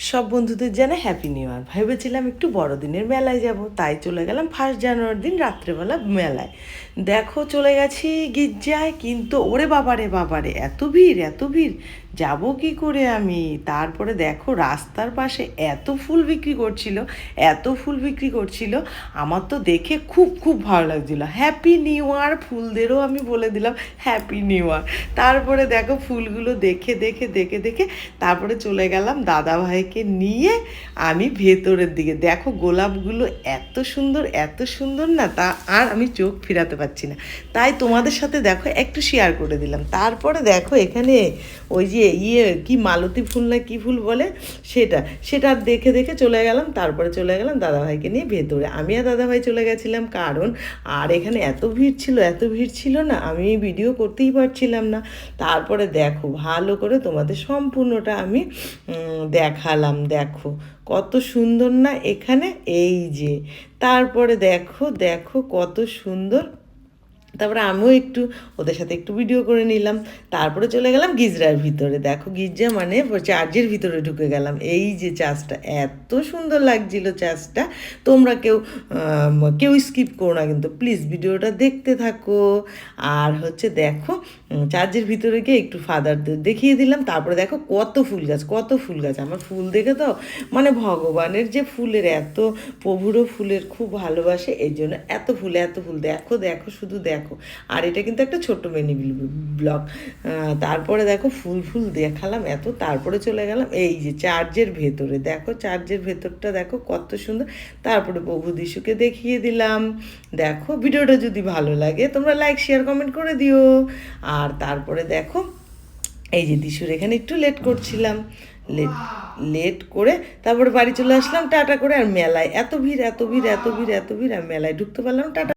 সব বন্ধুদের জানে হ্যাপি নিউ ইয়ার। ভেবেছিলাম একটু বড়দিনের মেলায় যাব, তাই চলে গেলাম 1 জানুয়ারির দিন রাত্রেবেলা মেলায়। দেখো চলে গেছি গির্জায়, কিন্তু ওরে বাবারে বাবারে এত ভিড় এত ভিড়, যাব কি করে আমি? তারপরে দেখো রাস্তার পাশে এত ফুল বিক্রি করছিল, এত ফুল বিক্রি করছিল, আমার তো দেখে খুব খুব ভালো লাগছিল। হ্যাপি নিউ ইয়ার ফুলদেরও আমি বলে দিলাম হ্যাপি নিউ ইয়ার। তারপরে দেখো ফুলগুলো দেখে দেখে দেখে দেখে তারপরে চলে গেলাম দাদা ভাইকে নিয়ে আমি ভেতরের দিকে। দেখো গোলাপগুলো এত সুন্দর না, তা আর আমি চোখ ফেরাতে পারছি না, তাই তোমাদের সাথে দেখো একটু শেয়ার করে দিলাম। তারপরে দেখো এখানে ওই যে কি মালতী ফুল না কি ফুল বলে, সেটা দেখে দেখে চলে গেলাম। তারপরে চলে গেলাম দাদাভাইকে নিয়ে ভেতরে। আমি আর দাদাভাই চলে গেছিলাম, কারণ আর এখানে এত ভিড় ছিল না, আমি ভিডিও করতেই পারছিলাম না। তারপরে দেখো ভালো করে তোমাদের সম্পূর্ণটা আমি দেখালাম। দেখো কত সুন্দর না এখানে, এই যে তারপরে দেখো দেখো কত সুন্দর। তারপরে আমিও একটু ওদের সাথে একটু ভিডিও করে নিলাম। তারপরে চলে গেলাম গির্জার ভিতরে। দেখো গির্জা মানে চার্চের ভিতরে ঢুকে গেলাম। এই যে চার্চটা এত সুন্দর লাগছিল, চার্চটা তোমরা কেউ স্কিপ করো না কিন্তু, প্লিজ ভিডিওটা দেখতে থাকো। আর হচ্ছে দেখো চার্চের ভিতরে গিয়ে একটু ফাদারদের দেখিয়ে দিলাম। তারপরে দেখো কত ফুল গাছ। আমার ফুল দেখে তো মানে ভগবানের যে ফুলের এত, প্রভুরও ফুলের খুব ভালোবাসে, এই জন্য এত ফুল দেখো দেখো শুধু দেখো। আর এটা কিন্তু একটা ছোট্ট মিনি ব্লগ। তারপরে দেখো ফুল দেখালাম এত। তারপরে চলে গেলাম এই যে চার্চের ভেতরে। দেখো চার্চের ভেতরটা দেখো কত সুন্দর। তারপরে প্রভু যিশুকে দেখিয়ে দিলাম। দেখো ভিডিওটা যদি ভালো লাগে তোমরা লাইক শেয়ার কমেন্ট করে দিও। আর তারপরে দেখো এই যে যিশুর এখানে একটু লেট করছিলাম, লেট করে তারপরে বাড়ি চলে আসলাম টাটা করে। আর মেলায় এত ভিড় আর মেলায় ঢুকতে পারলাম টাটা।